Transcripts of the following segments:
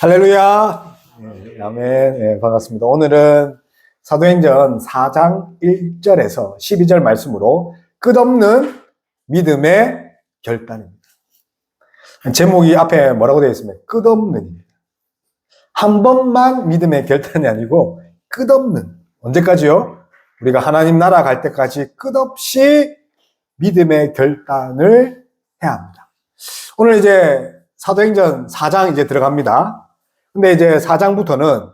할렐루야. 아멘. 네, 반갑습니다. 오늘은 사도행전 4장 1절에서 12절 말씀으로 끝없는 믿음의 결단입니다. 제목이 앞에 뭐라고 되어 있습니까? 끝없는입니다. 한 번만 믿음의 결단이 아니고 끝없는. 언제까지요? 우리가 하나님 나라 갈 때까지 끝없이 믿음의 결단을 해야 합니다. 오늘 이제 사도행전 4장 이제 들어갑니다. 근데 이제 4장부터는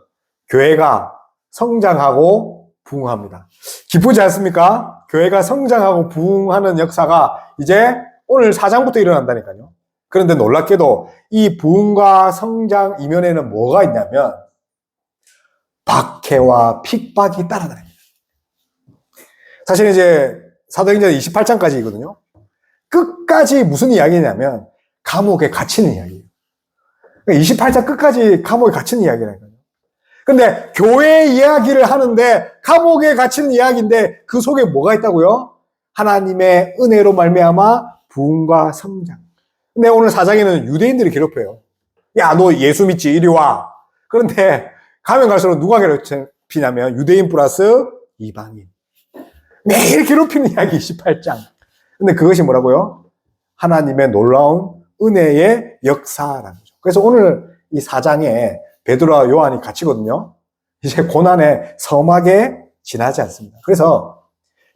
교회가 성장하고 부흥합니다. 기쁘지 않습니까? 교회가 성장하고 부흥하는 역사가 이제 오늘 4장부터 일어난다니까요. 그런데 놀랍게도 이 부흥과 성장 이면에는 뭐가 있냐면 박해와 핍박이 따라다닙니다. 사실 이제 사도행전 28장까지이거든요. 끝까지 무슨 이야기냐면 감옥에 갇히는 이야기예요. 28장 끝까지 감옥에 갇히는 이야기라니까요. 근데 교회 이야기를 하는데 감옥에 갇히는 이야기인데 그 속에 뭐가 있다고요? 하나님의 은혜로 말미암아 부흥과 성장. 근데 오늘 4장에는 유대인들이 괴롭혀요. 야, 너 예수 믿지? 이리 와. 그런데 가면 갈수록 누가 괴롭히냐면 유대인 플러스 이방인. 매일 괴롭히는 이야기 28장. 근데 그것이 뭐라고요? 하나님의 놀라운 은혜의 역사라는 거죠. 그래서 오늘 이 4장에 베드로와 요한이 갇히거든요. 이제 고난에 섬하게 지나지 않습니다. 그래서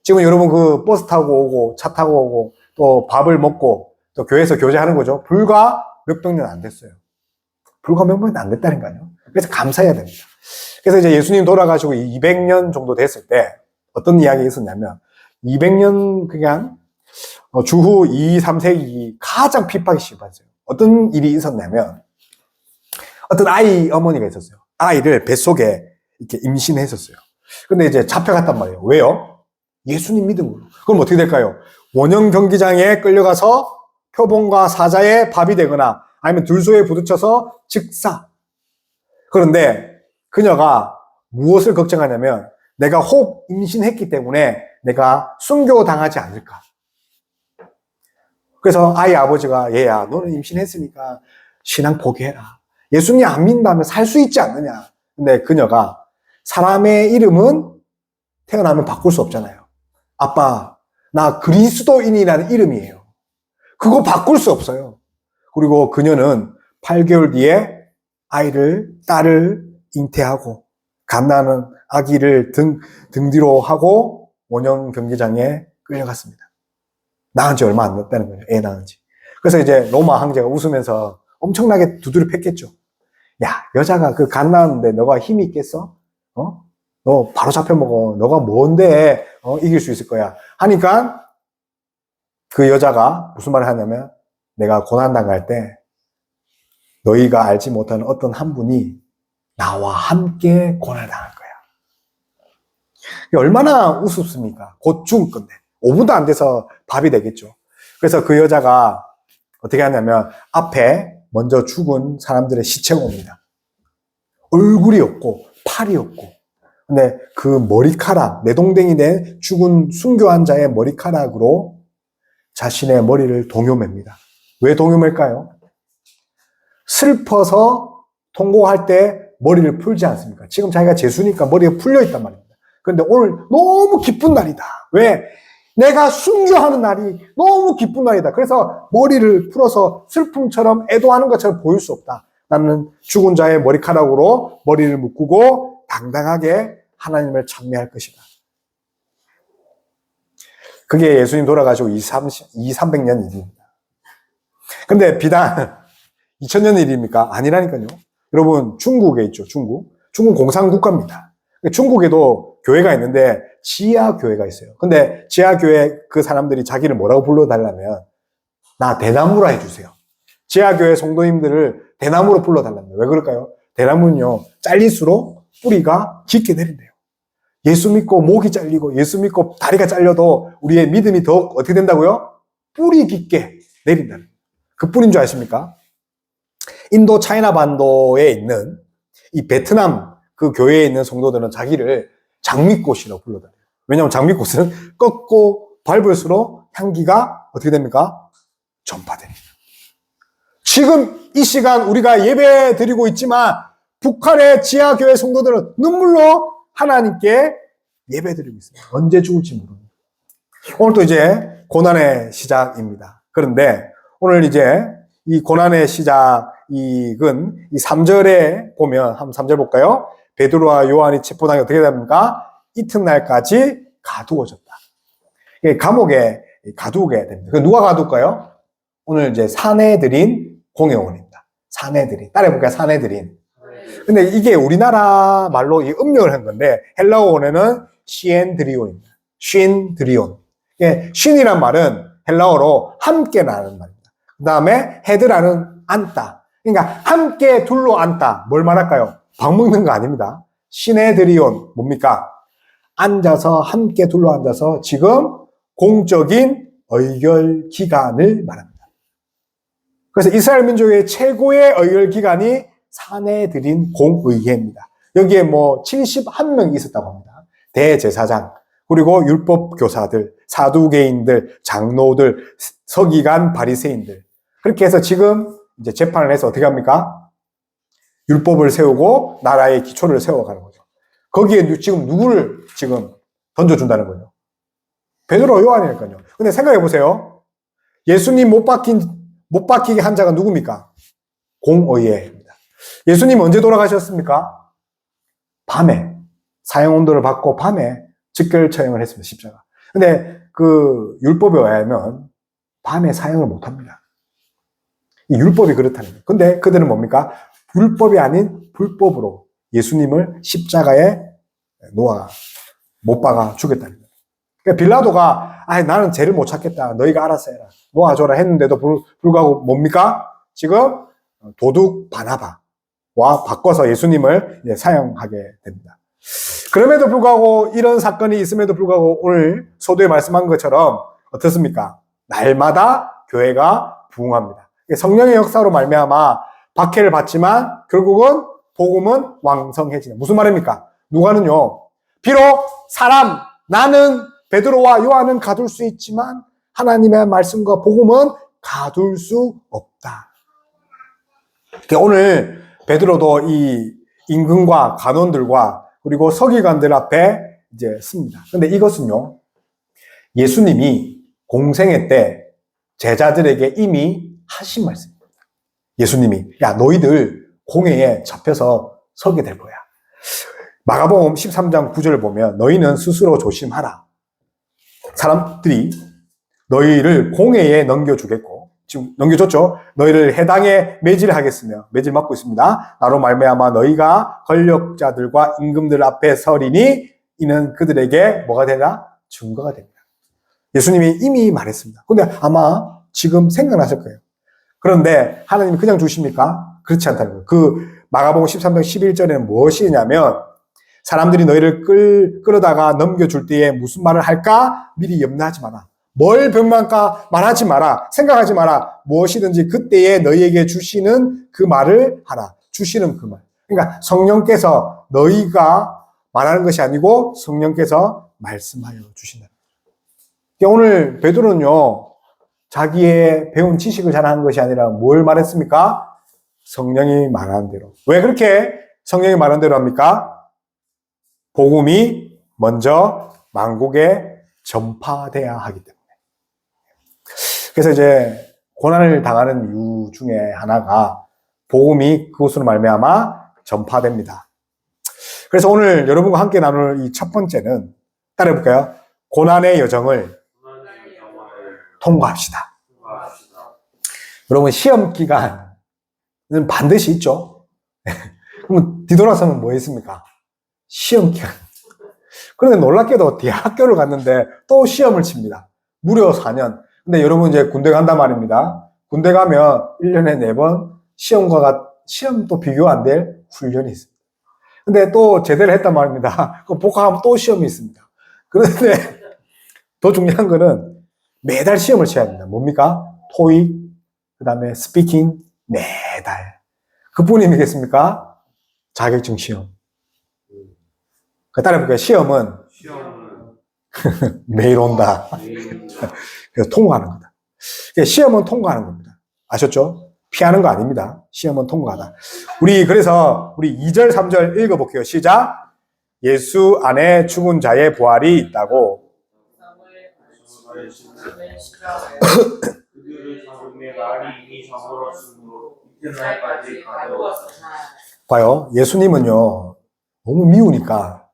지금 여러분 그 버스 타고 오고 차 타고 오고 또 밥을 먹고 또 교회에서 교제하는 거죠. 불과 몇백 년 안 됐어요. 불과 몇백 년 안 됐다니까요. 그래서 감사해야 됩니다. 그래서 이제 예수님 돌아가시고 200년 정도 됐을 때 어떤 이야기가 있었냐면 200년 그냥 주후 2, 3세기 가장 핍박이 심했어요. 어떤 일이 있었냐면 어떤 아이 어머니가 있었어요. 아이를 뱃속에 이렇게 임신했었어요. 근데 이제 잡혀갔단 말이에요. 왜요? 예수님 믿음으로. 그럼 어떻게 될까요? 원형 경기장에 끌려가서 표본과 사자의 밥이 되거나 아니면 들소에 부딪혀서 즉사. 그런데 그녀가 무엇을 걱정하냐면 내가 혹 임신했기 때문에 내가 순교당하지 않을까. 그래서 아이 아버지가 얘야 너는 임신했으니까 신앙 포기해라. 예수님 안 믿는다면 살 수 있지 않느냐. 근데 그녀가 사람의 이름은 태어나면 바꿀 수 없잖아요. 아빠 나 그리스도인이라는 이름이에요. 그거 바꿀 수 없어요. 그리고 그녀는 8개월 뒤에 딸을 잉태하고 갓나는 아기를 등 뒤로 하고 원형 경기장에 끌려갔습니다. 낳은 지 얼마 안 됐다는 거예요. 애 낳은 지. 그래서 이제 로마 황제가 웃으면서 엄청나게 두드려 팼겠죠. 야, 여자가 그 갓 낳았는데 너가 힘이 있겠어? 너 바로 잡혀먹어. 너가 뭔데 이길 수 있을 거야. 하니까 그 여자가 무슨 말을 하냐면 내가 고난당할 때 너희가 알지 못하는 어떤 한 분이 나와 함께 고난을 당할 거야. 얼마나 우습습니까? 곧 죽을 건데. 5분도 안 돼서 밥이 되겠죠. 그래서 그 여자가 어떻게 하냐면 앞에 먼저 죽은 사람들의 시체가 옵니다. 얼굴이 없고 팔이 없고 근데 그 머리카락, 내동댕이 된 죽은 순교한 자의 머리카락으로 자신의 머리를 동요맵니다. 왜 동요맬까요? 슬퍼서 통곡할 때 머리를 풀지 않습니까? 지금 자기가 재수니까 머리가 풀려 있단 말입니다. 그런데 오늘 너무 기쁜 날이다. 왜? 내가 순교하는 날이 너무 기쁜 날이다. 그래서 머리를 풀어서 슬픔처럼 애도하는 것처럼 보일 수 없다. 나는 죽은 자의 머리카락으로 머리를 묶고 당당하게 하나님을 찬미할 것이다. 그게 예수님 돌아가시고 300년 일입니다. 근데 비단 2000년 일입니까? 아니라니까요. 여러분 중국에 있죠. 중국 공산국가입니다. 중국에도 교회가 있는데 지하교회가 있어요. 근데 지하교회 그 사람들이 자기를 뭐라고 불러달라면 나 대나무라 해주세요. 지하교회 성도님들을 대나무로 불러달랍니다. 왜 그럴까요? 대나무는요 잘릴수록 뿌리가 깊게 내린대요. 예수 믿고 목이 잘리고 예수 믿고 다리가 잘려도 우리의 믿음이 더욱 어떻게 된다고요? 뿌리 깊게 내린다는 그 뿌리인 줄 아십니까? 인도 차이나 반도에 있는 이 베트남 그 교회에 있는 성도들은 자기를 장미꽃이라고 불러다녀요. 왜냐하면 장미꽃은 꺾고 밟을수록 향기가 어떻게 됩니까? 전파됩니다. 지금 이 시간 우리가 예배 드리고 있지만 북한의 지하교회 성도들은 눈물로 하나님께 예배 드리고 있습니다. 언제 죽을지 모릅니다. 오늘도 이제 고난의 시작입니다. 그런데 오늘 이제 이 고난의 시작은 이 3절에 보면 한번 3절 볼까요? 베드로와 요한이 체포당해 어떻게 됩니까? 이튿날까지 가두어졌다. 감옥에 가두게 됩니다. 누가 가둘까요? 오늘 이제 사내들인 공회원입니다. 사내들인. 따라해볼까요? 사내들인. 근데 이게 우리나라 말로 이 음력을 한 건데 헬라어로는 시엔드리온입니다. 쉰드리온. 쉰이란 말은 헬라어로 함께라는 말입니다. 그 다음에 헤드라는 앉다. 그러니까 함께 둘러 앉다. 뭘 말할까요? 밥 먹는 거 아닙니다. 시네드리온 뭡니까? 앉아서 함께 둘러 앉아서 지금 공적인 의결 기관을 말합니다. 그래서 이스라엘 민족의 최고의 의결 기관이 사내들인 공의회입니다. 여기에 뭐 71명 있었다고 합니다. 대제사장, 그리고 율법 교사들, 사두개인들, 장로들, 서기관, 바리새인들. 그렇게 해서 지금 이제 재판을 해서 어떻게 합니까? 율법을 세우고 나라의 기초를 세워가는 거죠. 거기에 지금 누구를 지금 던져준다는 거죠? 베드로 요한이니까요. 근데 생각해 보세요. 예수님 못 박히게 한 자가 누굽니까? 공의회입니다. 예수님 언제 돌아가셨습니까? 밤에 사형 온도를 받고 밤에 즉결 처형을 했습니다. 십자가. 근데 그 율법에 의하면 밤에 사형을 못 합니다. 이 율법이 그렇다는 거예요. 근데 그들은 뭡니까? 율법이 아닌 불법으로 예수님을 십자가에 못 박아 죽였다는 거예요. 그러니까 빌라도가 나는 죄를 못 찾겠다. 너희가 알아서 해라. 놓아줘라 했는데도 불구하고 뭡니까? 지금 도둑 바나바와 바꿔서 예수님을 이제 사형하게 됩니다. 그럼에도 불구하고 이런 사건이 있음에도 불구하고 오늘 소도에 말씀한 것처럼 어떻습니까? 날마다 교회가 부흥합니다. 성령의 역사로 말미암아 박해를 받지만 결국은 복음은 왕성해지는. 무슨 말입니까? 누가는요. 비록 나는 베드로와 요한은 가둘 수 있지만 하나님의 말씀과 복음은 가둘 수 없다. 오늘 베드로도 이 임금과 간원들과 그리고 서기관들 앞에 이제 씁니다. 근데 이것은요, 예수님이 공생애 때 제자들에게 이미 하신 말씀입니다. 예수님이, 너희들 공회에 잡혀서 서게 될 거야. 마가복음 13장 9절을 보면 너희는 스스로 조심하라. 사람들이 너희를 공회에 넘겨주겠고, 지금 넘겨줬죠? 너희를 해당에 매질하겠으며, 매질 맞고 있습니다. 나로 말미암아 너희가 권력자들과 임금들 앞에 서리니 이는 그들에게 뭐가 되나? 증거가 됩니다. 예수님이 이미 말했습니다. 근데 아마 지금 생각나실 거예요. 그런데 하나님이 그냥 주십니까? 그렇지 않다는 거예요. 그 마가복음 13장 11절에는 무엇이냐면 사람들이 너희를 끌어다가 넘겨줄 때에 무슨 말을 할까? 미리 염려하지 마라. 뭘 변명할까? 말하지 마라. 생각하지 마라. 무엇이든지 그때에 너희에게 주시는 그 말을 하라. 주시는 그 말. 그러니까 성령께서 너희가 말하는 것이 아니고 성령께서 말씀하여 주신다. 오늘 베드로는요. 자기의 배운 지식을 자랑한 것이 아니라 뭘 말했습니까? 성령이 말하는 대로. 왜 그렇게 성령이 말하는 대로 합니까? 복음이 먼저 만국에 전파돼야 하기 때문에. 그래서 이제 고난을 당하는 이유 중에 하나가 복음이 그것으로 말미암아 전파됩니다. 그래서 오늘 여러분과 함께 나눌 이 첫 번째는 따라해볼까요? 고난의 여정을 통과합시다. 여러분 시험 기간은 반드시 있죠. 그럼 뒤돌아서면 뭐 했습니까? 시험 기간. 그런데 놀랍게도 대학교를 갔는데 또 시험을 칩니다. 무려 4년. 근데 여러분 이제 군대 간단 말입니다. 군대 가면 1년에 4번 시험도 비교 안 될 훈련이 있습니다. 근데 또 제대로 했단 말입니다. 그 복학하면 또 시험이 있습니다. 그런데 더 중요한 거는 매달 시험을 쳐야 합니다. 뭡니까? 토익, 그 다음에 스피킹, 매달. 그뿐이겠습니까? 자격증 시험. 따라해볼까요? 시험은 매일 온다. 그래서 통과하는 거다. 시험은 통과하는 겁니다. 아셨죠? 피하는 거 아닙니다. 시험은 통과하다. 그래서 우리 2절, 3절 읽어볼게요. 시작. 예수 안에 죽은 자의 부활이 있다고. 그들을 잡음에 날이 이미 저물었으므로 이튿날까지 가벼웠으나. 봐요. 예수님은요, 너무 미우니까,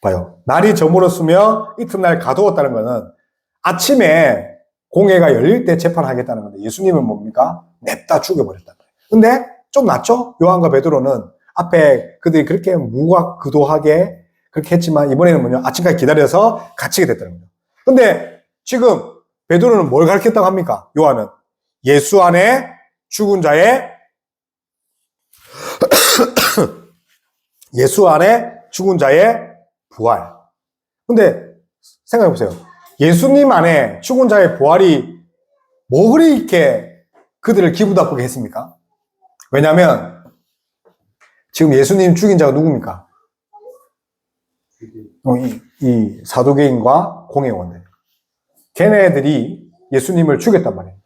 봐요. 날이 저물었으며 이튿날 가두었다는 것은 아침에 공회가 열릴 때 재판하겠다는 건데, 예수님은 뭡니까? 냅다 죽여버렸단 말이에요. 근데 좀 낫죠? 요한과 베드로는 앞에 그들이 그렇게 무각그도하게 그렇게 했지만, 이번에는 뭐냐? 아침까지 기다려서 갇히게 됐다는 거죠. 근데 지금 베드로는 뭘 가르쳤다고 합니까? 요한은 예수 안에 죽은 자의 예수 안에 죽은 자의 부활. 근데 생각해 보세요. 예수님 안에 죽은 자의 부활이 뭐 그렇게 그들을 기분 나쁘게 했습니까? 왜냐하면 지금 예수님 죽인 자가 누굽니까? 이 사두개인과 공회원들. 걔네들이 예수님을 죽였단 말이에요.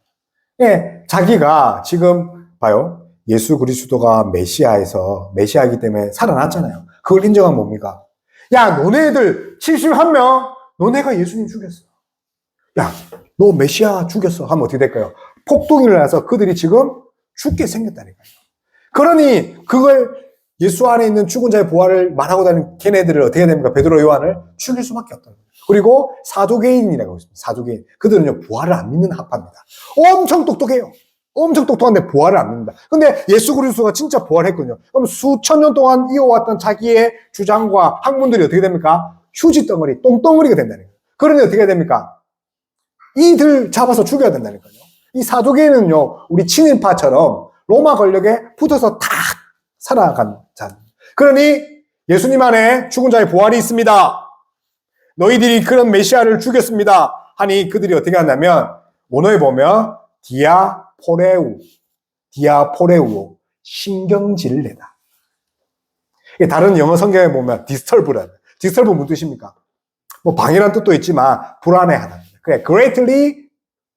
예, 자기가 지금 봐요. 예수 그리스도가 메시아이기 때문에 살아났잖아요. 그걸 인정한 뭡니까? 야, 너네들 71명, 너네가 예수님 죽였어. 야, 너 메시아 죽였어. 하면 어떻게 될까요? 폭동이 일어나서 그들이 지금 죽게 생겼다니까요. 그러니 그걸 예수 안에 있는 죽은 자의 부활을 말하고 다니는 걔네들을 어떻게 됩니까? 베드로, 요한을 죽일 수밖에 없다는 거예요. 그리고 사두개인이라고 있습니다. 사두개인. 그들은요, 부활을 안 믿는 학파입니다. 엄청 똑똑해요. 엄청 똑똑한데 부활을 안 믿는다. 근데 예수 그리스도가 진짜 부활했거든요. 그럼 수천 년 동안 이어왔던 자기의 주장과 학문들이 어떻게 됩니까? 휴지 덩어리, 똥덩어리가 된다는 거예요. 그러니 어떻게 됩니까? 이들 잡아서 죽여야 된다니까요. 이 사두개인은요, 우리 친일파처럼 로마 권력에 붙어서 다 살아간 자. 그러니 예수님 안에 죽은 자의 부활이 있습니다. 너희들이 그런 메시아를 죽였습니다. 하니 그들이 어떻게 한다면 원어에 보면 디아포레우, 신경질을 내다. 다른 영어 성경에 보면 디스터브라는. 디스터브 무슨 뜻입니까? 뭐 방해라는 뜻도 있지만 불안해하다. 그래, greatly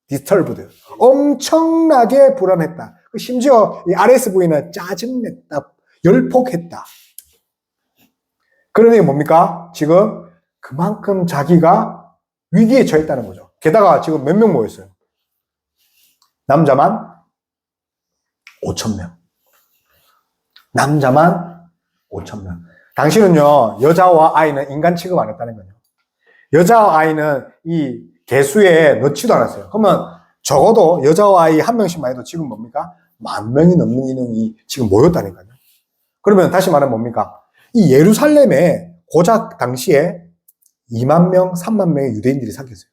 disturbed. 엄청나게 불안했다. 심지어 이 RSV는 짜증냈다, 열폭했다. 그러니 뭡니까? 지금 그만큼 자기가 위기에 처했다는 거죠. 게다가 지금 몇 명 모였어요? 남자만 5,000명. 남자만 5,000명. 당신은요, 여자와 아이는 인간 취급 안 했다는 거예요. 여자와 아이는 이 개수에 넣지도 않았어요. 그러면 적어도 여자와 아이 한 명씩만 해도 지금 뭡니까? 10,000명이 넘는 인원이 지금 모였다니까요. 그러면 다시 말하면 뭡니까? 이 예루살렘에 고작 당시에 20,000명, 30,000명의 유대인들이 사귀었어요.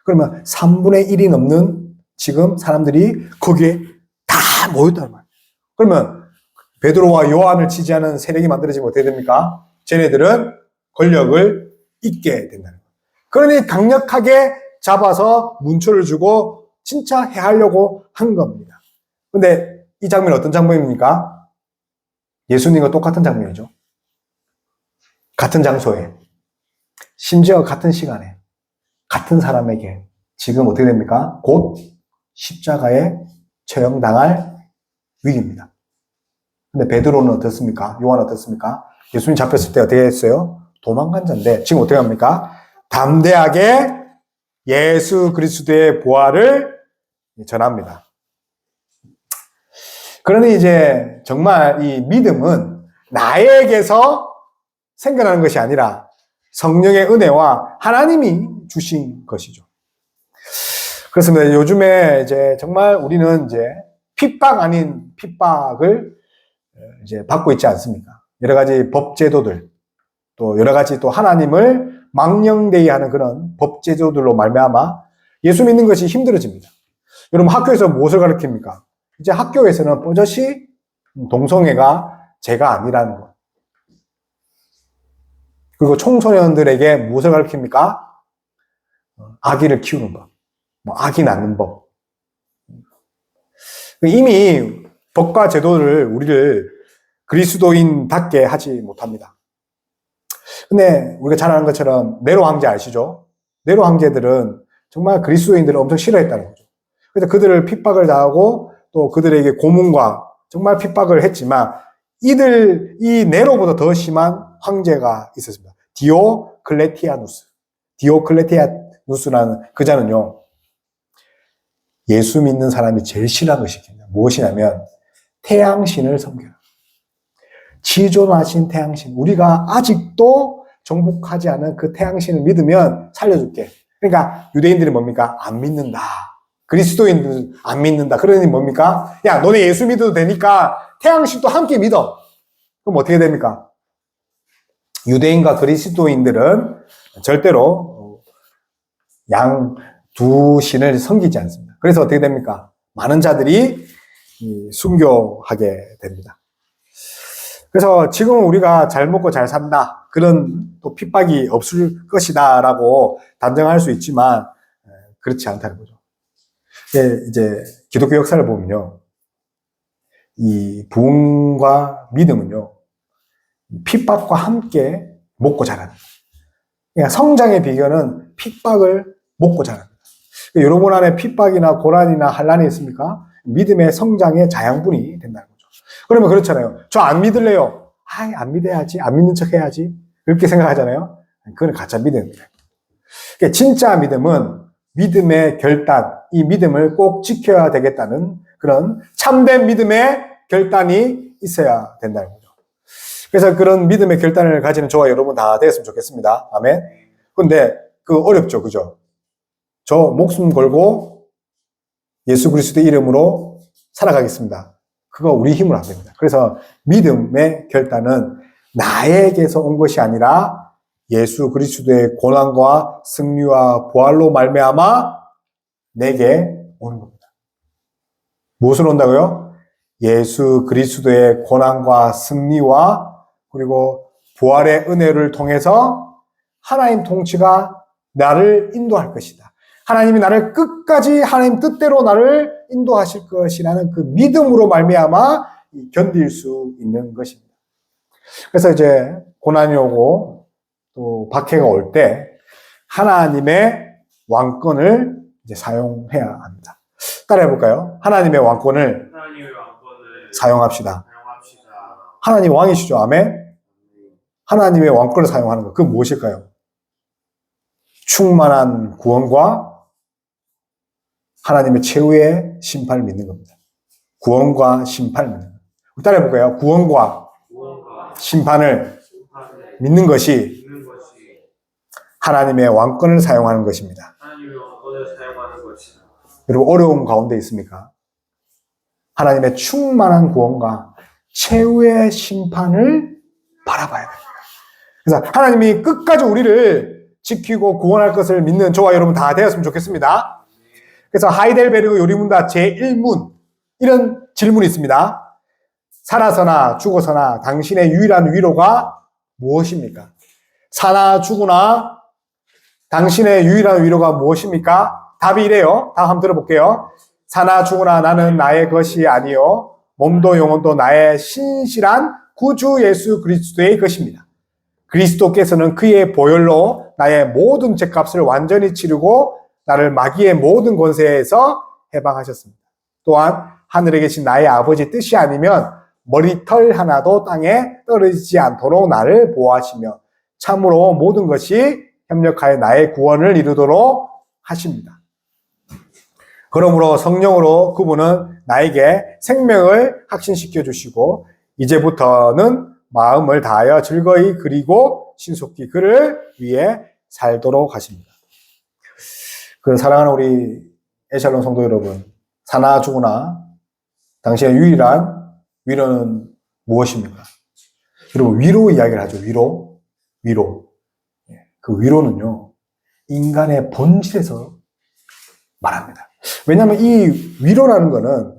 그러면 3분의 1이 넘는 지금 사람들이 거기에 다 모였단 말이에요. 그러면 베드로와 요한을 지지하는 세력이 만들어지면 어떻게 됩니까? 쟤네들은 권력을 잇게 된다는 거예요. 그러니 강력하게 잡아서 문초를 주고 진짜 해하려고 한 겁니다. 근데 이 장면은 어떤 장면입니까? 예수님과 똑같은 장면이죠. 같은 장소에, 심지어 같은 시간에, 같은 사람에게 지금 어떻게 됩니까? 곧 십자가에 처형당할 위기입니다. 근데 베드로는 어떻습니까? 요한은 어떻습니까? 예수님 잡혔을 때 어떻게 했어요? 도망간 자인데 지금 어떻게 합니까? 담대하게 예수 그리스도의 부활을 전합니다. 그러니 이제 정말 이 믿음은 나에게서 생겨나는 것이 아니라 성령의 은혜와 하나님이 주신 것이죠. 그렇습니다. 요즘에 이제 정말 우리는 이제 핍박 아닌 핍박을 이제 받고 있지 않습니까? 여러 가지 법제도들, 또 여러 가지 또 하나님을 망령되이 하는 그런 법제도들로 말미암아 예수 믿는 것이 힘들어집니다. 여러분 학교에서 무엇을 가르칩니까? 이제 학교에서는 뽀젓이 동성애가 죄가 아니라는 것. 그리고 청소년들에게 무엇을 가르칩니까? 아기를 키우는 법, 뭐 아기 낳는 법. 이미 법과 제도를 우리를 그리스도인답게 하지 못합니다. 근데 우리가 잘 아는 것처럼 네로 황제 아시죠? 네로 황제들은 정말 그리스도인들을 엄청 싫어했다는 거죠. 그래서 그들을 핍박을 당하고 또 그들에게 고문과 정말 핍박을 했지만 이 네로보다 더 심한 황제가 있었습니다. 디오클레티아누스라는 그자는요, 예수 믿는 사람이 제일 싫어하는 것이 무엇이냐면 태양신을 섬겨라. 지존하신 태양신, 우리가 아직도 정복하지 않은 그 태양신을 믿으면 살려줄게. 그러니까 유대인들이 뭡니까? 안 믿는다. 그리스도인들은 안 믿는다. 그러니 뭡니까? 야, 너네 예수 믿어도 되니까 태양신도 함께 믿어. 그럼 어떻게 됩니까? 유대인과 그리스도인들은 절대로 양 두 신을 섬기지 않습니다. 그래서 어떻게 됩니까? 많은 자들이 순교하게 됩니다. 그래서 지금 우리가 잘 먹고 잘 산다. 그런 또 핍박이 없을 것이다. 라고 단정할 수 있지만, 그렇지 않다는 거죠. 이제 기독교 역사를 보면요. 이 부흥과 믿음은요. 핍박과 함께 먹고 자랍니다. 그러니까 성장의 비결은 핍박을 먹고 자랍니다. 여러분 안에 핍박이나 고난이나 환난이 있습니까? 믿음의 성장의 자양분이 된다는 거죠. 그러면 그렇잖아요. 저 안 믿을래요. 안 믿어야지. 안 믿는 척 해야지. 그렇게 생각하잖아요. 그건 가짜 믿음입니다. 그러니까 진짜 믿음은 믿음의 결단, 이 믿음을 꼭 지켜야 되겠다는 그런 참된 믿음의 결단이 있어야 된다는 거죠. 그래서 그런 믿음의 결단을 가지는 저와 여러분 다 되었으면 좋겠습니다. 아멘. 근데 어렵죠. 그죠? 저 목숨 걸고 예수 그리스도의 이름으로 살아가겠습니다. 그거 우리 힘으로 안 됩니다. 그래서 믿음의 결단은 나에게서 온 것이 아니라 예수 그리스도의 고난과 승리와 부활로 말미암아 내게 오는 겁니다. 무엇을 온다고요? 예수 그리스도의 고난과 승리와 그리고 부활의 은혜를 통해서 하나님 통치가 나를 인도할 것이다. 하나님이 나를 끝까지 하나님 뜻대로 나를 인도하실 것이라는 그 믿음으로 말미암아 견딜 수 있는 것입니다. 그래서 이제 고난이 오고 또 박해가 올 때 하나님의 왕권을 이제 사용해야 합니다. 따라해 볼까요? 하나님의 왕권을 사용합시다. 하나님 왕이시죠. 아멘. 하나님의 왕권을 사용하는 것. 그건 무엇일까요? 충만한 구원과 하나님의 최후의 심판을 믿는 겁니다. 구원과 심판을 믿는 겁니다. 따라해 볼까요? 구원과 심판을 믿는 것이 하나님의 왕권을 사용하는 것입니다. 여러분 어려움 가운데 있습니까? 하나님의 충만한 구원과 최후의 심판을 바라봐야 됩니다. 그래서 하나님이 끝까지 우리를 지키고 구원할 것을 믿는 저와 여러분 다 되었으면 좋겠습니다. 그래서 하이델베르그 요리문답 제1문 이런 질문이 있습니다. 살아서나 죽어서나 당신의 유일한 위로가 무엇입니까? 사나 죽으나 당신의 유일한 위로가 무엇입니까? 답이 이래요. 다음 한번 들어볼게요. 사나 죽으나 나는 나의 것이 아니요 몸도 영혼도 나의 신실한 구주 예수 그리스도의 것입니다. 그리스도께서는 그의 보혈로 나의 모든 죄값을 완전히 치르고 나를 마귀의 모든 권세에서 해방하셨습니다. 또한 하늘에 계신 나의 아버지 뜻이 아니면 머리털 하나도 땅에 떨어지지 않도록 나를 보호하시며 참으로 모든 것이 협력하여 나의 구원을 이루도록 하십니다. 그러므로 성령으로 그분은 나에게 생명을 확신시켜 주시고 이제부터는 마음을 다하여 즐거이 그리고 신속히 그를 위해 살도록 하십니다. 사랑하는 우리 에샬론 성도 여러분, 사나 죽으나 당신의 유일한 위로는 무엇입니까? 여러분 위로 이야기를 하죠. 위로. 그 위로는요 인간의 본질에서 말합니다. 왜냐하면 이 위로라는 거는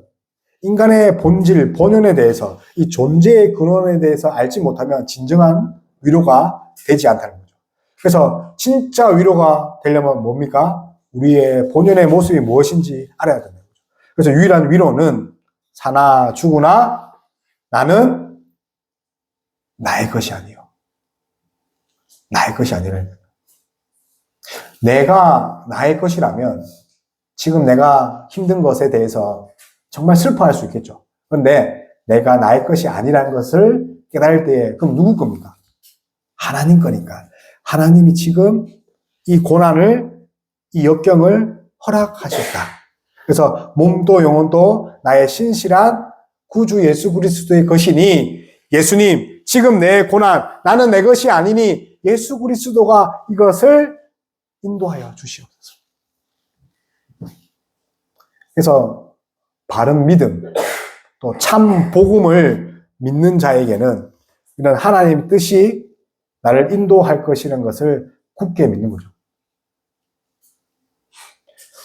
인간의 본질, 본연에 대해서 이 존재의 근원에 대해서 알지 못하면 진정한 위로가 되지 않다는 거죠. 그래서 진짜 위로가 되려면 뭡니까? 우리의 본연의 모습이 무엇인지 알아야 된다는 거죠. 그래서 유일한 위로는 사나 죽으나 나는 나의 것이 아니요. 나의 것이 아니라 내가 나의 것이라면 지금 내가 힘든 것에 대해서 정말 슬퍼할 수 있겠죠. 그런데 내가 나의 것이 아니라는 것을 깨달을 때 그럼 누구 겁니까? 하나님 거니까. 하나님이 지금 이 고난을, 이 역경을 허락하셨다. 그래서 몸도 영혼도 나의 신실한 구주 예수 그리스도의 것이니 예수님 지금 내 고난 나는 내 것이 아니니 예수 그리스도가 이것을 인도하여 주시옵소서. 그래서 바른 믿음 또 참 복음을 믿는 자에게는 이런 하나님 뜻이 나를 인도할 것이라는 것을 굳게 믿는 거죠.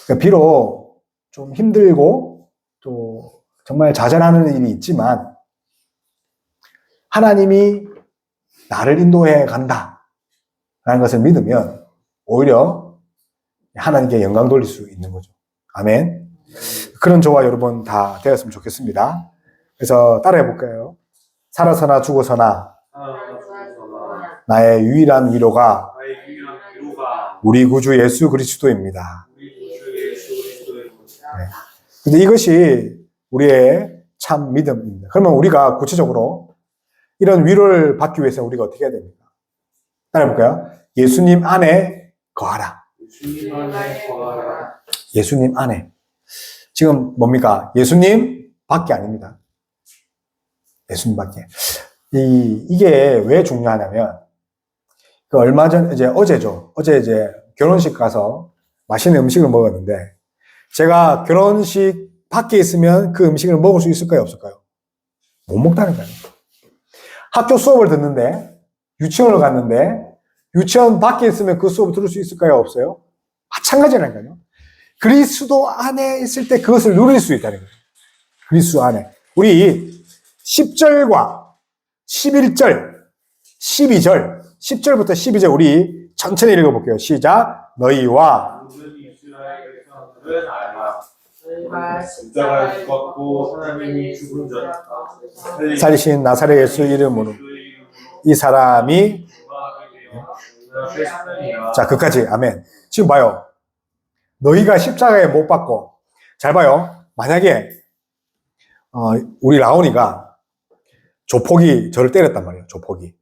그러니까 비록 좀 힘들고 또 정말 좌절하는 일이 있지만 하나님이 나를 인도해 간다라는 것을 믿으면 오히려 하나님께 영광 돌릴 수 있는 거죠. 아멘. 그런 저와 여러분 다 되었으면 좋겠습니다. 그래서 따라해 볼까요? 살아서나 죽어서나 나의 유일한 위로가 우리 구주 예수 그리스도입니다. 네. 근데 이것이 우리의 참 믿음입니다. 그러면 우리가 구체적으로 이런 위로를 받기 위해서 우리가 어떻게 해야 됩니까? 따라해볼까요? 예수님 안에 거하라. 예수님 안에 거하라. 예수님 안에. 지금 뭡니까? 예수님 밖에 아닙니다. 예수님 밖에. 이게 왜 중요하냐면, 그 얼마 전, 어제죠. 어제 결혼식 가서 맛있는 음식을 먹었는데, 제가 결혼식 밖에 있으면 그 음식을 먹을 수 있을까요? 없을까요? 못 먹다니까요. 학교 수업을 듣는데, 유치원을 갔는데, 유치원 밖에 있으면 그 수업을 들을 수 있을까요? 없어요? 마찬가지라니까요. 그리스도 안에 있을 때 그것을 누릴 수 있다는 거예요. 그리스도 안에. 우리 10절과 11절, 12절, 10절부터 12절 우리 천천히 읽어볼게요. 시작. 너희와 모든 이스라엘 백성들은 알라. 십자가에 죽었고 하나님이 죽은 자 살리신 나사렛 예수 이름으로 이 사람이 자, 그까지. 아멘. 지금 봐요. 너희가 십자가에 못 박고, 잘 봐요. 만약에, 우리 라온이가 조폭이 저를 때렸단 말이에요. 조폭이.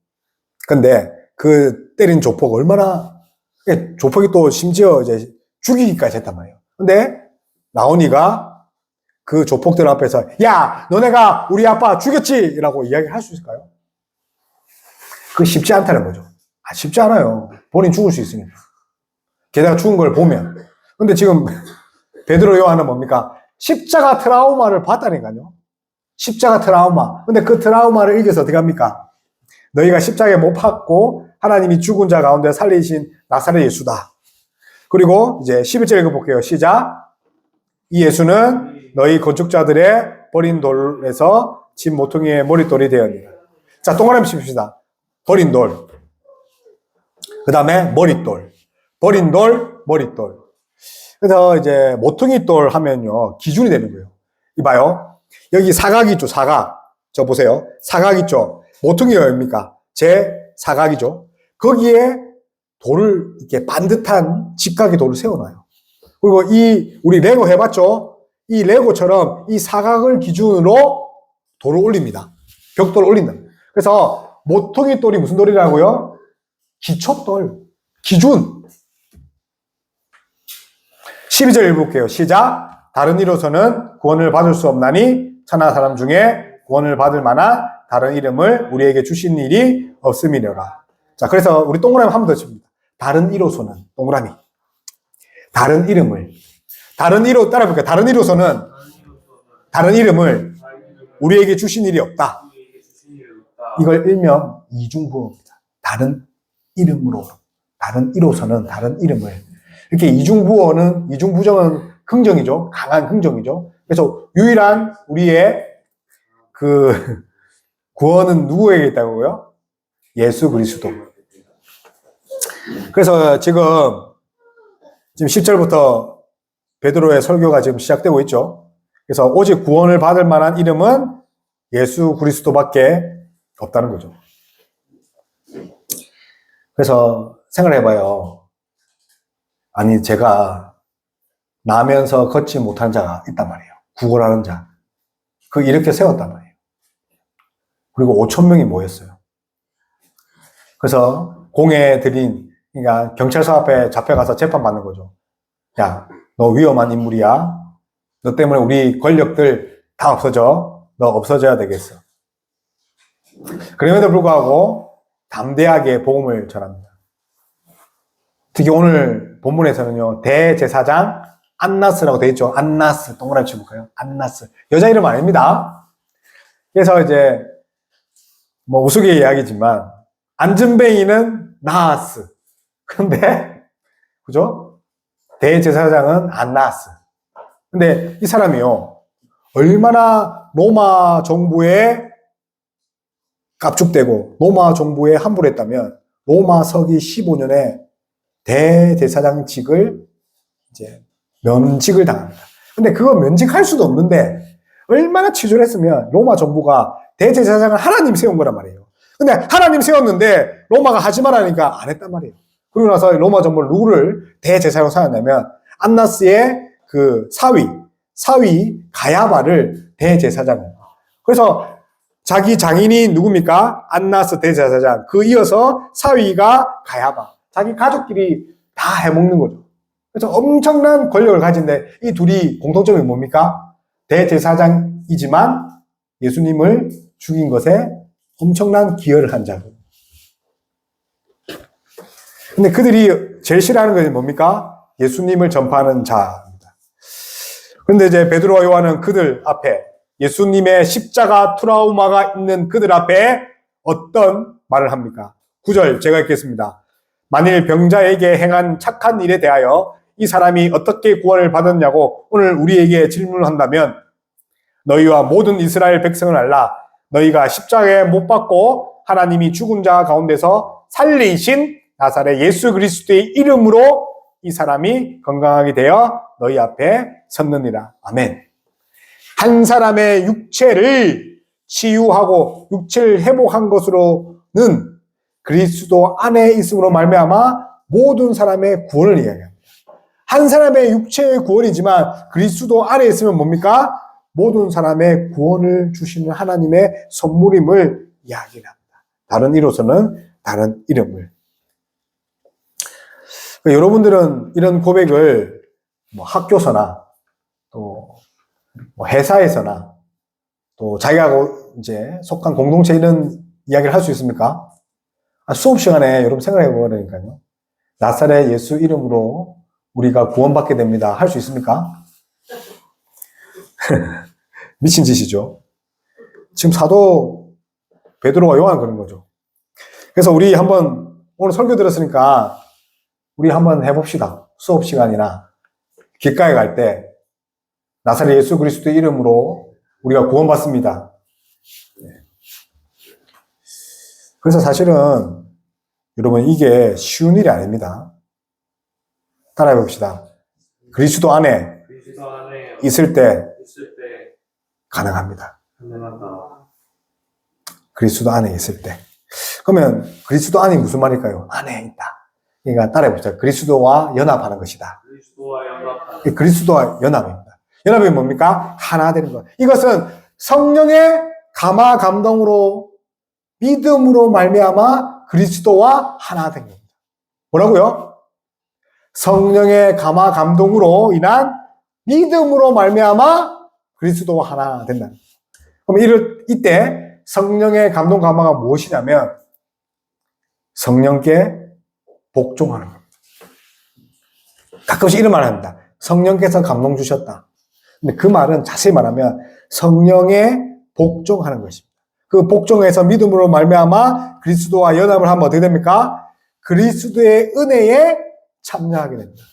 근데 그 때린 조폭 얼마나, 조폭이 또 심지어 이제 죽이기까지 했단 말이에요. 근데 라온이가 그 조폭들 앞에서, 야, 너네가 우리 아빠 죽였지! 라고 이야기할 수 있을까요? 그거 쉽지 않다는 거죠. 쉽지 않아요. 본인 죽을 수 있으니까. 게다가 죽은 걸 보면. 근데 지금 베드로 요한은 뭡니까? 십자가 트라우마를 봤다니까요. 십자가 트라우마. 근데 그 트라우마를 이겨서 어떻게 합니까? 너희가 십자가에 못 박고 하나님이 죽은 자 가운데 살리신 나사렛 예수다. 그리고 이제 11절 읽어볼게요. 시작. 이 예수는 너희 건축자들의 버린 돌에서 집 모퉁이의 머릿돌이 되었느니라. 자, 동그라미 칩시다. 버린 돌. 그 다음에 머릿돌. 버린 돌, 머릿돌. 그래서 이제 모퉁이 돌 하면요, 기준이 되는 거예요. 이봐요. 여기 사각 있죠, 사각. 저 보세요. 사각 있죠. 모퉁이가 뭡니까? 제 사각이죠. 거기에 돌을, 이렇게 반듯한 직각의 돌을 세워놔요. 그리고 우리 레고 해봤죠? 이 레고처럼 이 사각을 기준으로 돌을 올립니다. 벽돌을 올린다. 그래서 모퉁이 돌이 무슨 돌이라고요? 기초돌. 기준. 12절 읽어볼게요. 시작. 다른 이로서는 구원을 받을 수 없나니 천하 사람 중에 구원을 받을 만한 다른 이름을 우리에게 주신 일이 없음이려라. 자, 그래서 우리 동그라미 한 번 더 칩니다. 다른 이로서는 동그라미. 다른 이름을. 다른 이로 따라볼게요. 다른 이로서는 다른 이름을 우리에게 주신 일이 없다. 이걸 일명 이중부호입니다. 다른 이름으로. 다른 이로서는 다른 이름을. 이렇게 이중부정은 긍정이죠. 강한 긍정이죠. 그래서 유일한 우리의 그 구원은 누구에게 있다고요? 예수 그리스도. 그래서 지금 10절부터 베드로의 설교가 지금 시작되고 있죠. 그래서 오직 구원을 받을 만한 이름은 예수 그리스도밖에 없다는 거죠. 그래서 생각해봐요. 아니, 제가 나면서 걷지 못한 자가 있단 말이에요. 구걸하는 자. 이렇게 세웠단 말이에요. 그리고 5,000명이 모였어요. 그래서 공에 들인, 그러니까 경찰서 앞에 잡혀가서 재판받는 거죠. 야, 너 위험한 인물이야. 너 때문에 우리 권력들 다 없어져. 너 없어져야 되겠어. 그럼에도 불구하고 담대하게 복음을 전합니다. 특히 오늘 본문에서는요, 대제사장 안나스라고 되어 있죠. 안나스, 동그라미 쳐볼까요? 안나스. 여자 이름 아닙니다. 그래서 이제, 뭐 우스개 이야기지만, 안전뱅이는 나하스. 근데, 그죠? 대제사장은 안나스. 근데 이 사람이요, 얼마나 로마 정부에 깝죽대고, 로마 정부에 함부했다면, 로마 서기 15년에 대제사장직을 이제 면직을 당합니다. 근데 그거 면직할 수도 없는데 얼마나 치졸했으면 로마 정부가 대제사장을 하나님 세운 거란 말이에요. 근데 하나님 세웠는데 로마가 하지 말라니까 안 했단 말이에요. 그러고 나서 로마 정부는 누구를 대제사장으로 세웠냐면 안나스의 그 사위 가야바를 대제사장으로. 그래서 자기 장인이 누굽니까? 안나스 대제사장. 그 이어서 사위가 가야바. 자기 가족끼리 다 해먹는 거죠. 그래서 엄청난 권력을 가진데 이 둘이 공통점이 뭡니까? 대제사장이지만 예수님을 죽인 것에 엄청난 기여를 한 자고. 근데 그들이 제일 싫어하는 것이 뭡니까? 예수님을 전파하는 자입니다. 그런데 이제 베드로와 요한은 그들 앞에 예수님의 십자가 트라우마가 있는 그들 앞에 어떤 말을 합니까? 9절 제가 읽겠습니다. 만일 병자에게 행한 착한 일에 대하여 이 사람이 어떻게 구원을 받았냐고 오늘 우리에게 질문을 한다면 너희와 모든 이스라엘 백성을 알라. 너희가 십자가에 못 박고 하나님이 죽은 자 가운데서 살리신 나사렛 예수 그리스도의 이름으로 이 사람이 건강하게 되어 너희 앞에 섰느니라. 아멘. 한 사람의 육체를 치유하고 육체를 회복한 것으로는 그리스도 안에 있음으로 말미암아 모든 사람의 구원을 이야기합니다. 한 사람의 육체의 구원이지만 그리스도 안에 있으면 뭡니까? 모든 사람의 구원을 주시는 하나님의 선물임을 이야기합니다. 다른 이로서는 다른 이름을. 여러분들은 이런 고백을 뭐 학교서나 또 뭐 회사에서나 또 자기가 이제 속한 공동체 이런 이야기를 할 수 있습니까? 수업 시간에 여러분 생각해 보라니까요. 나사렛 예수 이름으로 우리가 구원받게 됩니다. 할 수 있습니까? 미친 짓이죠. 지금 사도 베드로와 요한 그런 거죠. 그래서 우리 한번 오늘 설교 들었으니까 우리 한번 해봅시다. 수업 시간이나 길가에 갈 때 나사렛 예수 그리스도의 이름으로 우리가 구원받습니다. 그래서 사실은 여러분 이게 쉬운 일이 아닙니다. 따라해 봅시다. 그리스도 안에 있을 때 가능합니다. 그리스도 안에 있을 때. 그러면 그리스도 안이 무슨 말일까요? 안에 있다. 그러니까 따라해 봅시다. 그리스도와 연합하는 것이다. 그리스도와 연합입니다. 연합이 뭡니까? 하나 되는 것. 이것은 성령의 감화 감동으로 믿음으로 말미암아 그리스도와 하나 된 겁니다. 뭐라고요? 성령의 감화 감동으로 인한 믿음으로 말미암아 그리스도와 하나 된다. 그럼 이때 성령의 감동 감화가 무엇이냐면 성령께 복종하는 겁니다. 가끔씩 이런 말을 합니다. 성령께서 감동 주셨다. 근데 그 말은 자세히 말하면 성령에 복종하는 것입니다. 그 복종에서 믿음으로 말미암아 그리스도와 연합을 하면 어떻게 됩니까? 그리스도의 은혜에 참여하게 됩니다.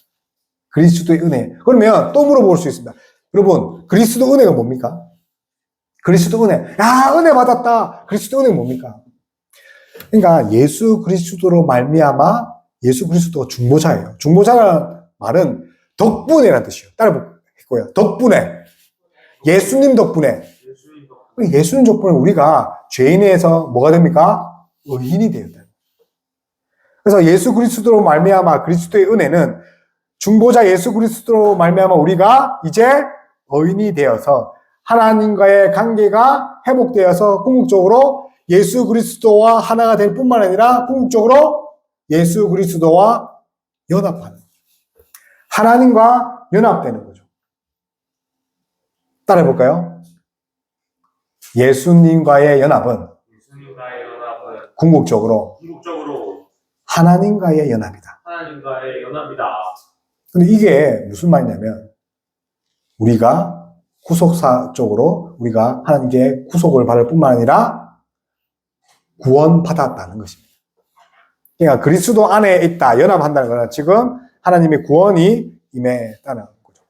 그리스도의 은혜. 그러면 또 물어볼 수 있습니다. 여러분, 그리스도 은혜가 뭡니까? 그리스도 은혜. 야, 은혜 받았다. 그리스도 은혜가 뭡니까? 그러니까 예수 그리스도로 말미암아 예수 그리스도가 중보자예요. 중보자라는 말은 덕분에라는 뜻이에요. 따라해볼게요. 덕분에. 예수님 덕분에. 예수님 덕분에 우리가 죄인에서 뭐가 됩니까? 의인이 되었다. 그래서 예수 그리스도로 말미암아 그리스도의 은혜는 중보자 예수 그리스도로 말미암아 우리가 이제 의인이 되어서 하나님과의 관계가 회복되어서 궁극적으로 예수 그리스도와 하나가 될 뿐만 아니라 궁극적으로 예수 그리스도와 연합하는, 하나님과 연합되는 거죠. 따라해볼까요? 예수님과의 연합은 궁극적으로 하나님과의 연합이다. 하나님과의 연합이다. 근데 이게 무슨 말이냐면 우리가 구속사적으로 우리가 하나님께 구속을 받을 뿐만 아니라 구원받았다는 것입니다. 그러니까 그리스도 안에 있다, 연합한다는 것은 지금 하나님의 구원이 임했다는 거죠.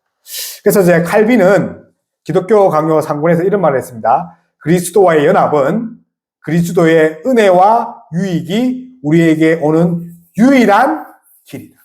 그래서 이제 칼빈은 기독교 강요 3권에서 이런 말을 했습니다. 그리스도와의 연합은 그리스도의 은혜와 유익이 우리에게 오는 유일한 길이다.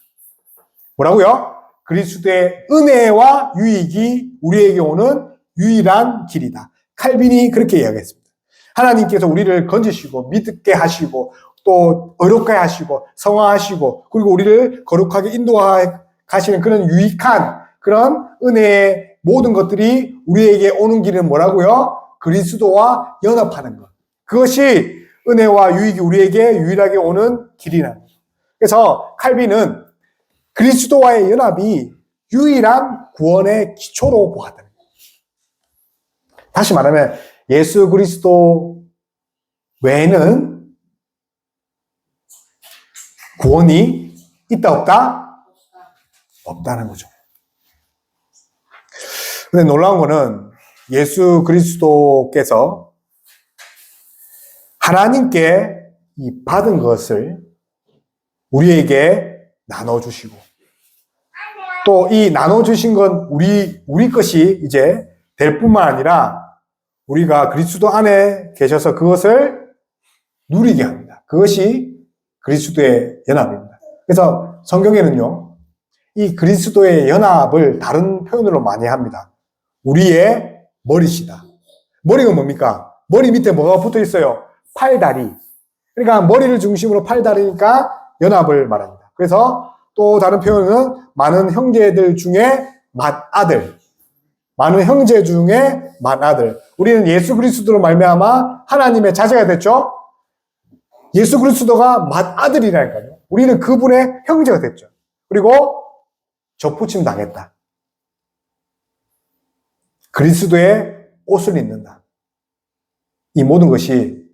뭐라고요? 그리스도의 은혜와 유익이 우리에게 오는 유일한 길이다. 칼빈이 그렇게 이야기했습니다. 하나님께서 우리를 건지시고 믿게 하시고 또 의롭게 하시고 성화하시고 그리고 우리를 거룩하게 인도하시는 그런 유익한 그런 은혜의 모든 것들이 우리에게 오는 길은 뭐라고요? 그리스도와 연합하는 것. 그것이 은혜와 유익이 우리에게 유일하게 오는 길이라는 거죠. 그래서 칼빈은 그리스도와의 연합이 유일한 구원의 기초로 보았다는 거예요. 다시 말하면 예수 그리스도 외에는 구원이 있다 없다? 없다는 거죠. 근데 놀라운 거는 예수 그리스도께서 하나님께 이 받은 것을 우리에게 나눠주시고 또 이 나눠주신 건 우리 것이 이제 될 뿐만 아니라 우리가 그리스도 안에 계셔서 그것을 누리게 합니다. 그것이 그리스도의 연합입니다. 그래서 성경에는요, 이 그리스도의 연합을 다른 표현으로 많이 합니다. 우리의 머리시다. 머리가 뭡니까? 머리 밑에 뭐가 붙어 있어요? 팔다리. 그러니까 머리를 중심으로 팔다리니까 연합을 말합니다. 그래서 또 다른 표현은 많은 형제들 중에 맏아들. 많은 형제 중에 맏아들. 우리는 예수 그리스도로 말미암아 하나님의 자제가 됐죠? 예수 그리스도가 맏아들이라니까요. 우리는 그분의 형제가 됐죠. 그리고 접붙임 당했다. 그리스도의 옷을 입는다. 이 모든 것이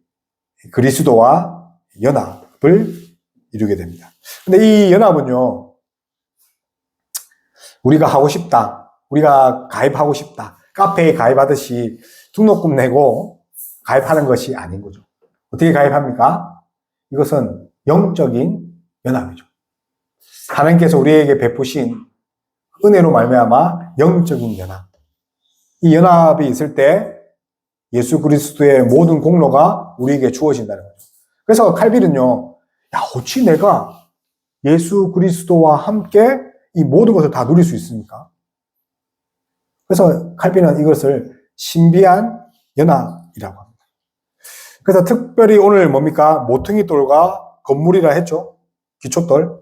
그리스도와 연합을 이루게 됩니다. 근데 이 연합은요, 우리가 하고 싶다, 우리가 가입하고 싶다, 카페에 가입하듯이 등록금 내고 가입하는 것이 아닌 거죠. 어떻게 가입합니까? 이것은 영적인 연합이죠. 하나님께서 우리에게 베푸신 은혜로 말미암아 영적인 연합. 이 연합이 있을 때 예수 그리스도의 모든 공로가 우리에게 주어진다는 거죠. 그래서 칼빈은요, 야, 어찌 내가 예수 그리스도와 함께 이 모든 것을 다 누릴 수 있습니까? 그래서 칼빈은 이것을 신비한 연합이라고 합니다. 그래서 특별히 오늘 뭡니까? 모퉁이 돌과 건물이라 했죠. 기초돌.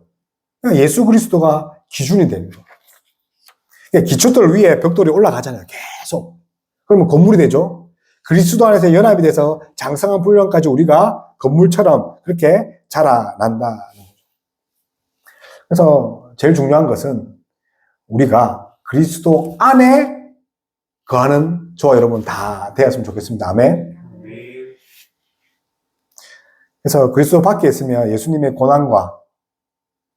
예수 그리스도가 기준이 되는 거예요. 기초돌 위에 벽돌이 올라가잖아요. 계속. 그러면 건물이 되죠. 그리스도 안에서 연합이 돼서 장성한 분량까지 우리가 건물처럼 그렇게 자라난다는 거죠. 그래서 제일 중요한 것은 우리가 그리스도 안에 거하는 저와 여러분 다 되었으면 좋겠습니다. 아멘. 그래서 그리스도 밖에 있으면 예수님의 고난과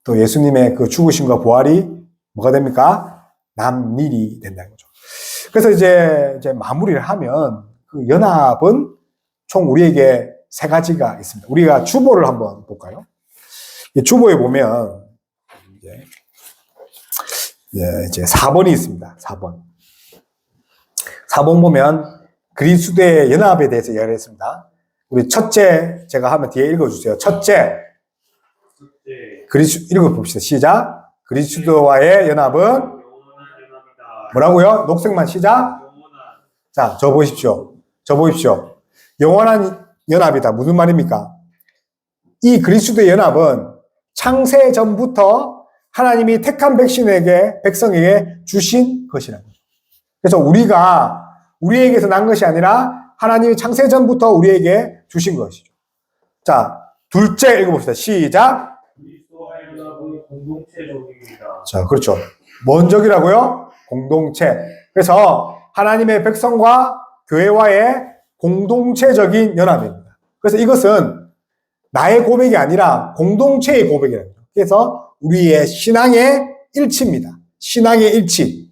또 예수님의 그 죽으심과 부활이 뭐가 됩니까? 남일이 된다는 거죠. 그래서 이제 마무리를 하면 그 연합은 총 우리에게 세 가지가 있습니다. 우리가 주보를 한번 볼까요? 이 주보에 보면 이제 4번이 있습니다. 4번. 4번 보면 그리스도의 연합에 대해서 이야기를 했습니다. 우리 첫째 제가 하면 뒤에 읽어주세요. 첫째, 읽어봅시다. 시작. 그리스도와의 연합은 뭐라고요? 녹색만 시작. 자, 저 보십시오. 영원한 연합이다. 무슨 말입니까? 이 그리스도의 연합은 창세 전부터 하나님이 택한 백성에게 주신 것이라는 거죠. 그래서 우리가 우리에게서 난 것이 아니라 하나님이 창세 전부터 우리에게 주신 것이죠. 자, 둘째 읽어봅시다. 시작. 그리스도와 연합은 공동체적입니다. 자, 그렇죠. 뭔 적이라고요? 공동체. 그래서 하나님의 백성과 교회와의 공동체적인 연합입니다. 그래서 이것은 나의 고백이 아니라 공동체의 고백이라는 거죠. 그래서 우리의 신앙의 일치입니다. 신앙의 일치.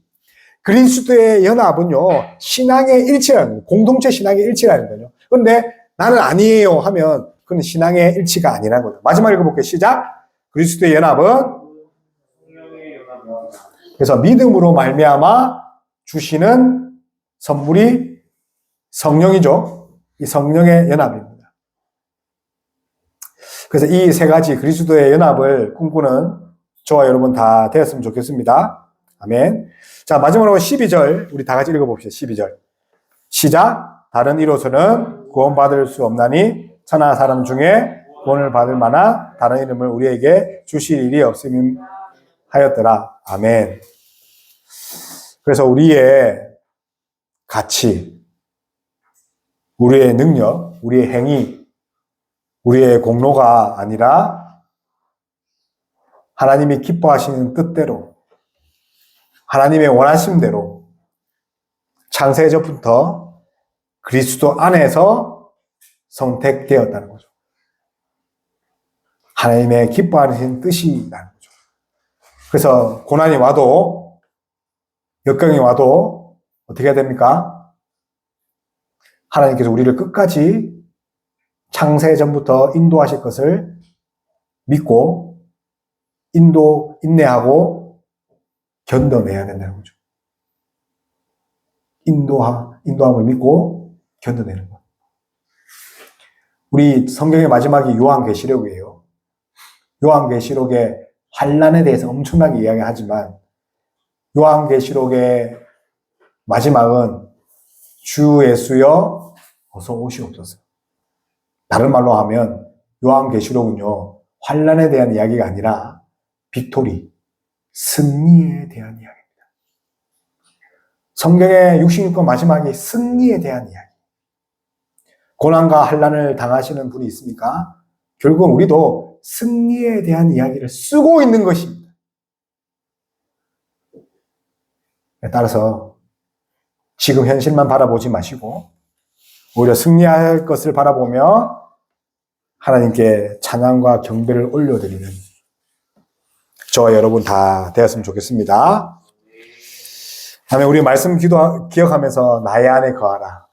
그리스도의 연합은요, 신앙의 일치라는 거예요. 공동체 신앙의 일치라는 거죠. 그런데 나는 아니에요 하면 그건 신앙의 일치가 아니라는 거죠. 마지막 읽어볼게요. 시작. 그리스도의 연합은 성령의 연합입니다. 그래서 믿음으로 말미암아 주시는 선물이 성령이죠. 이 성령의 연합입니다. 그래서 이 세 가지 그리스도의 연합을 꿈꾸는 저와 여러분 다 되었으면 좋겠습니다. 아멘. 자, 마지막으로 12절 우리 다 같이 읽어봅시다. 12절. 시작. 다른 이로서는 구원받을 수 없나니 천하 사람 중에 구원을 받을 만한 다른 이름을 우리에게 주실 일이 없음임 하였더라. 아멘. 그래서 우리의 가치, 우리의 능력, 우리의 행위, 우리의 공로가 아니라 하나님이 기뻐하시는 뜻대로, 하나님의 원하심대로 창세전부터 그리스도 안에서 선택되었다는 거죠. 하나님의 기뻐하시는 뜻이라는 거죠. 그래서 고난이 와도, 역경이 와도 어떻게 해야 됩니까? 하나님께서 우리를 끝까지 창세전부터 인도하실 것을 믿고 인내하고 견뎌내야 된다는 거죠. 인도함을 믿고 견뎌내는 것. 우리 성경의 마지막이 요한계시록이에요. 요한계시록의 환난에 대해서 엄청나게 이야기하지만 요한계시록의 마지막은 주 예수여 어서 오시옵소서. 다른 말로 하면 요한계시록은요, 환난에 대한 이야기가 아니라 빅토리, 승리에 대한 이야기입니다. 성경의 66권 마지막이 승리에 대한 이야기. 고난과 환난을 당하시는 분이 있습니까? 결국은 우리도 승리에 대한 이야기를 쓰고 있는 것입니다. 따라서 지금 현실만 바라보지 마시고 오히려 승리할 것을 바라보며 하나님께 찬양과 경배를 올려드리는 저와 여러분 다 되었으면 좋겠습니다. 다음에 우리 말씀 기억하면서 나의 안에 거하라.